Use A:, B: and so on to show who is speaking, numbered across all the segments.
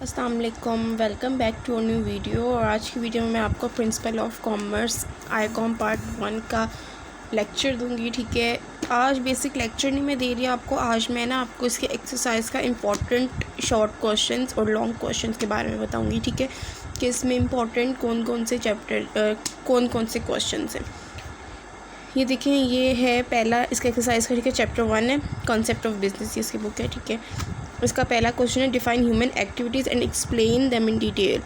A: अस्सलाम वालेकुम, welcome back to a new video. और आज की वीडियो में मैं आपको principle of commerce ICom part 1 का लेक्चर दूंगी। ठीक है, आज बेसिक लेक्चर नहीं मैं दे रही आपको, आज मैं ना आपको इसके एक्सरसाइज का इम्पोर्टेंट शॉर्ट क्वेश्चंस और लॉन्ग क्वेश्चंस के बारे में बताऊंगी। ठीक है, कि इसमें इम्पोर्टेंट कौन कौन से चैप्टर कौन कौन से क्वेश्चंस हैं। ये देखें, ये है पहला इसका एक्सरसाइज का। ठीक है, चैप्टर 1 है कॉन्सेप्ट ऑफ बिजनेस, इसकी बुक है। ठीक है, इसका पहला क्वेश्चन है define human activities and explain them in detail.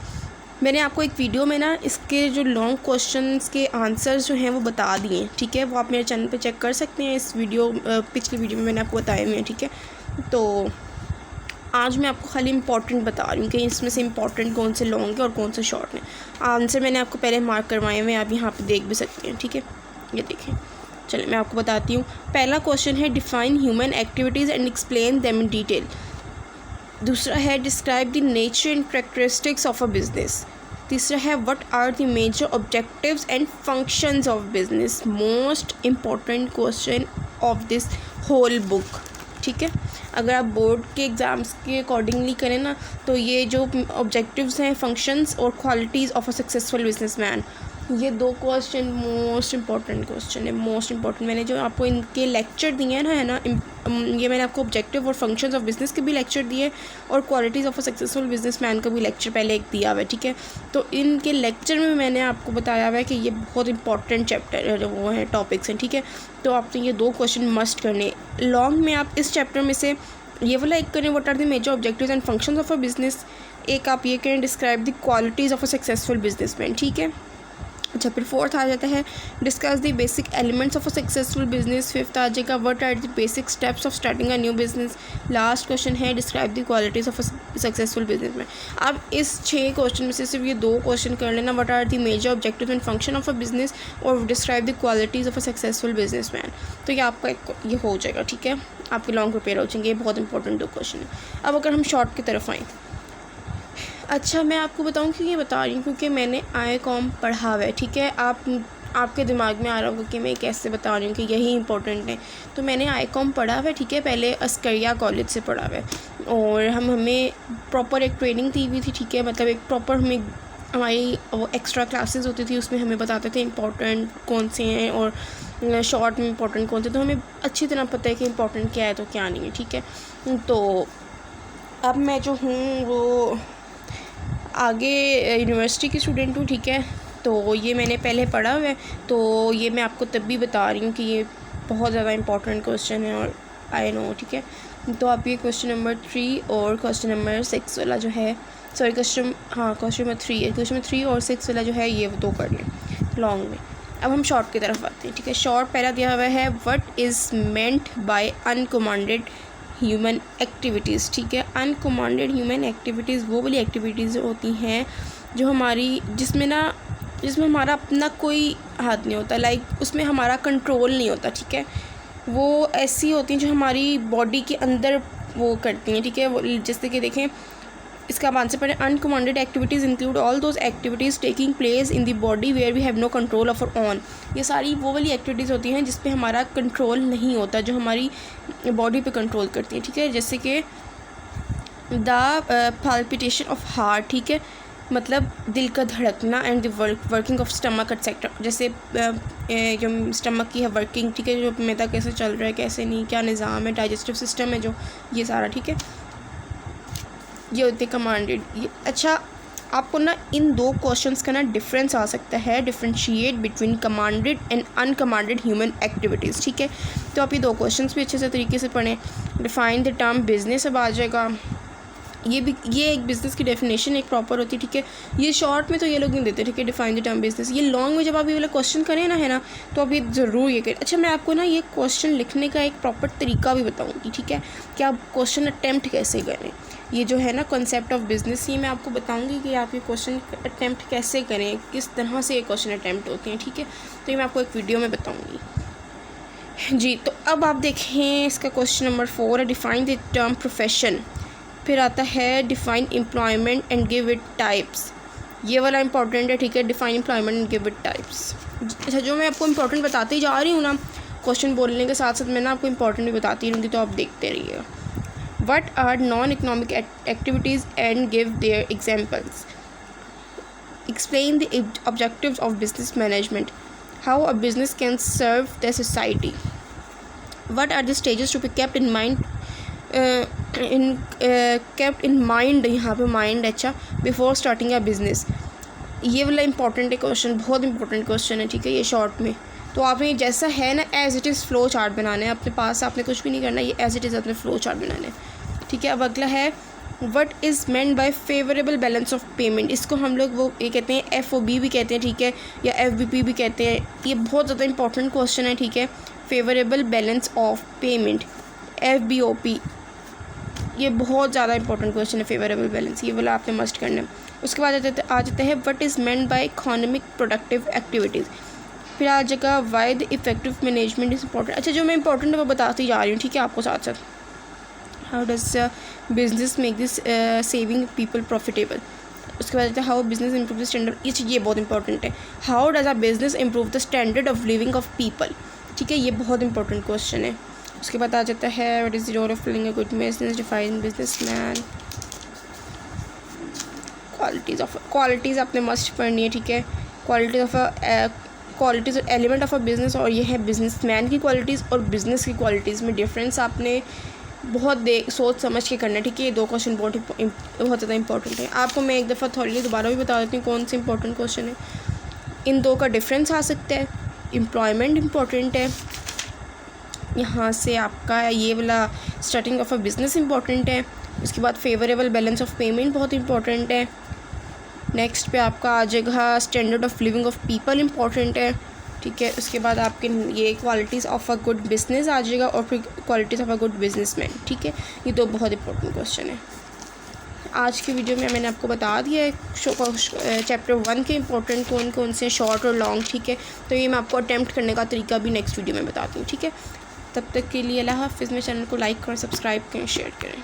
A: मैंने आपको एक वीडियो में ना इसके जो लॉन्ग क्वेश्चंस के आंसर्स जो हैं वो बता दिए। ठीक है, वो आप मेरे चैनल पे चेक कर सकते हैं। इस वीडियो पिछली वीडियो में मैंने आपको बताए हुए हैं। ठीक है, तो आज मैं आपको खाली इंपॉर्टेंट बता रही हूँ कि इसमें से इंपॉर्टेंट कौन से लॉन्ग है और कौन से शॉर्ट हैं। आंसर मैंने आपको पहले मार्क करवाए हुए हैं, आप यहाँ पर देख भी सकते हैं। ठीक है, ये देखें, चलिए मैं आपको बताती हूँ। पहला क्वेश्चन है define human activities and explain them in detail. दूसरा है describe the nature and characteristics of a business. तीसरा है what are the major objectives and functions of business. Most important question of this whole book. ठीक है, अगर आप board के exams के अकॉर्डिंगली करें ना, तो ये जो ऑब्जेक्टिव्स हैं, फंक्शंस और qualities of a successful businessman, ये दो क्वेश्चन मोस्ट इम्पॉर्टेंट क्वेश्चन है, मोस्ट इम्पॉर्टेंट। मैंने जो आपको इनके लेक्चर दिए हैं ना, है ना, ये मैंने आपको ऑब्जेक्टिव और फंक्शंस ऑफ बिजनेस के भी लेक्चर दिए और qualities of a successful businessman का भी लेक्चर पहले एक दिया हुआ है। ठीक है, तो इनके लेक्चर में मैंने आपको बताया हुआ है कि ये बहुत इंपॉर्टेंट चैप्टर वो हैं, टॉपिक्स हैं। ठीक है, तो आपने ये दो क्वेश्चन मस्ट करने। लॉन्ग में आप इस चैप्टर में से ये वाला एक करें, what are the major objectives and functions of a business. एक आप ये करें, describe the qualities of a successful businessman. ठीक है, अच्छा, फिर फोर्थ आ जाता है discuss the basic elements of a successful business. Fifth आ जाएगा what are the basic steps of starting a new business. Last question है describe the qualities of a successful business में। अब इस 6 क्वेश्चन में से सिर्फ ये 2 क्वेश्चन कर लेना, what are the major objective and function of a business और describe the qualities of a successful business man. तो ये आपका ये हो जाएगा। ठीक है, आपके लॉन्ग प्रिपेयर हो जाएंगे। ये बहुत इंपॉर्टेंट 2 क्वेश्चन है। अब अगर हम शॉर्ट की तरफ आएँ, अच्छा मैं आपको बताऊं क्यों ये बता रही हूँ, क्योंकि मैंने आईकॉम पढ़ा हुआ है। ठीक है, आपके दिमाग में आ रहा होगा कि मैं कैसे बता रही हूँ कि यही इंपॉर्टेंट है। तो मैंने आईकॉम पढ़ा हुआ है। ठीक है, पहले अस्करिया कॉलेज से पढ़ा हुआ है और हमें प्रॉपर एक ट्रेनिंग दी हुई थी। ठीक है, मतलब एक प्रॉपर हमारी वो एक्स्ट्रा क्लासेस होती थी, उसमें हमें बताते थे इंपॉर्टेंट कौन से हैं और शॉर्ट में इंपॉर्टेंट कौन से। तो हमें अच्छी तरह पता है कि इंपॉर्टेंट क्या है तो क्या नहीं है। ठीक है, तो अब मैं जो हूँ वो आगे यूनिवर्सिटी की स्टूडेंट हूँ। ठीक है, तो ये मैंने पहले पढ़ा हुआ है, तो ये मैं आपको तब भी बता रही हूँ कि ये बहुत ज़्यादा इंपॉर्टेंट क्वेश्चन है और आई नो। ठीक है, तो आप ये क्वेश्चन नंबर 3 और क्वेश्चन नंबर 6 वाला जो है, सॉरी क्वेश्चन नंबर 3 है, क्वेश्चन नंबर 3 और 6 वाला जो है ये 2 कर लें लॉन्ग में। अब हम शॉर्ट की तरफ आते हैं। ठीक है, शॉर्ट पहला दिया हुआ है what is meant by uncommanded human activities. ठीक है, अनकमांडेड ह्यूमन एक्टिविटीज़ वो वाली एक्टिविटीज़ होती हैं जो जिसमें हमारा अपना कोई हाथ नहीं होता, लाइक उसमें हमारा कंट्रोल नहीं होता। ठीक है, वो ऐसी होती हैं जो हमारी बॉडी के अंदर वो करती हैं। ठीक है, वो जैसे कि देखें, इसका आंसर पढ़ें, uncommanded activities include all those activities taking place in the body where we have no control of on. ये सारी वो वाली एक्टिविटीज़ होती हैं जिस पे हमारा कंट्रोल नहीं होता, जो हमारी बॉडी पे कंट्रोल करती हैं। ठीक है, जैसे कि द पाल्पिटेशन ऑफ हार्ट। ठीक है, मतलब दिल का धड़कना and the working of stomach etcetera. जैसे जो स्टमक की है वर्किंग। ठीक है, जो मैदा कैसे चल रहा है, कैसे नहीं, क्या निज़ाम है, डाइजेस्टिव सिस्टम है जो, ये सारा। ठीक है, ये होते कमांडेड। ये अच्छा, आपको ना इन 2 क्वेश्चंस का ना डिफरेंस आ सकता है, differentiate between commanded and uncommanded human activities. ठीक है, तो आप ये 2 क्वेश्चंस भी अच्छे से तरीके से पढ़ें। डिफाइन द टर्म बिजनेस अब आ जाएगा। ये एक बिज़नेस की डेफिनेशन एक प्रॉपर होती है। ठीक है, ये शॉर्ट में तो ये लोग नहीं देते। ठीक है, डिफाइन द टर्म बिजनेस। ये लॉन्ग में जब आप ये वाला क्वेश्चन करें ना, है ना, तो आप ये ज़रूर ये करें। अच्छा, मैं आपको ना ये क्वेश्चन लिखने का एक प्रॉपर तरीका भी बताऊँगी। ठीक है, कि आप क्वेश्चन अटैम्प्ट कैसे करें। ये जो है ना कॉन्सेप्ट ऑफ बिज़नेस, ये मैं आपको बताऊंगी कि आप ये क्वेश्चन अटैम्प्ट कैसे करें, किस तरह से ये क्वेश्चन अटैम्प्ट होते हैं। ठीक है, तो ये मैं आपको एक वीडियो में बताऊंगी जी। तो अब आप देखें, इसका क्वेश्चन नंबर 4 है डिफाइन द टर्म प्रोफेशन। फिर आता है define employment and give it types. ये वाला इंपॉर्टेंट है। ठीक है, define employment and give it types. अच्छा, जो मैं आपको इंपॉर्टेंट बताती जा रही हूँ ना, क्वेश्चन बोलने के साथ साथ मैं ना आपको इंपॉर्टेंट भी बताती रहूँगी, तो आप देखते रहिएगा। what are non-economic activities and give their examples. Explain the objectives of business management, how a business can serve the society. What are the stages to be kept in mind kept in mind, यहाँ पे mind अच्छा, before starting a business. ये वाला important है question, बहुत important question है, ठीक है। ये शॉर्ट में तो आपने जैसा है ना as it is flow chart बनाना है अपने पास, आपने कुछ भी नहीं करना, ये एज इट इज़ अपने फ्लो चार्ट बनाना है, ठीक है। अब अगला है what is meant by favourable balance of payment. इसको हम लोग वो ये कहते हैं FOB भी कहते हैं, ठीक है, या FBP भी कहते हैं। ये बहुत ज़्यादा इंपॉर्टेंट क्वेश्चन है, ठीक है। Favourable balance of payment FBOP, ये बहुत ज़्यादा इंपॉर्टेंट क्वेश्चन है, फेवरेबल बैलेंस, ये वाला आपने मस्ट करना है। उसके बाद आ जाते हैं what is meant bye economic productive activities. फिर आ जाएगा why the effective management is important. अच्छा, जो मैं इंपॉर्टेंट है वो बताती जा रही हूँ, ठीक है, आपको साथ साथ। How does business make this saving people profitable. उसके बाद आता है how business improve the standard, ये बहुत इंपॉर्टेंट है। How does a business improve the standard of living of people, ठीक है, ये बहुत इंपॉर्टेंट क्वेश्चन है। उसके बाद आ जाता है what is the role of building a good business, define businessman. Qualities आपने मस्ट पढ़नी है, ठीक है। क्वालिटीज़ और एलिमेंट ऑफ अ बिज़नेस, और ये है बिजनेसमैन की क्वालिटीज़ और बिज़नेस की क्वालिटीज़ में डिफरेंस आपने बहुत सोच समझ के करना है, ठीक है। ये 2 क्वेश्चन बहुत ज़्यादा इंपॉर्टेंट है। आपको मैं एक दफ़ा थोड़ी दोबारा भी बता देती हूँ कौन से इंपॉर्टेंट क्वेश्चन है। इन 2 का डिफरेंस आ सकता है, एम्प्लॉयमेंट इंपॉर्टेंट है, यहाँ से आपका ये वाला starting of a business important है। उसके बाद फेवरेबल बैलेंस ऑफ पेमेंट बहुत इंपॉर्टेंट है। नेक्स्ट पे आपका आ जाएगा standard of living of people important है, ठीक है। उसके बाद आपके ये qualities of a good business आ जाएगा और फिर qualities of a good businessman, ठीक है। ये 2 बहुत इंपॉर्टेंट क्वेश्चन है। आज की वीडियो में मैंने आपको बता दिया है चैप्टर 1 के इंपॉर्टेंट कौन से शॉर्ट और लॉन्ग, ठीक है। तो ये मैं आपको अटैम्प्ट करने का तरीका भी नेक्स्ट वीडियो में बताती हूँ, ठीक है। तब तक के लिए अल्लाह हाफ़िज़। मेरे चैनल को लाइक करें, सब्सक्राइब करें, शेयर करें।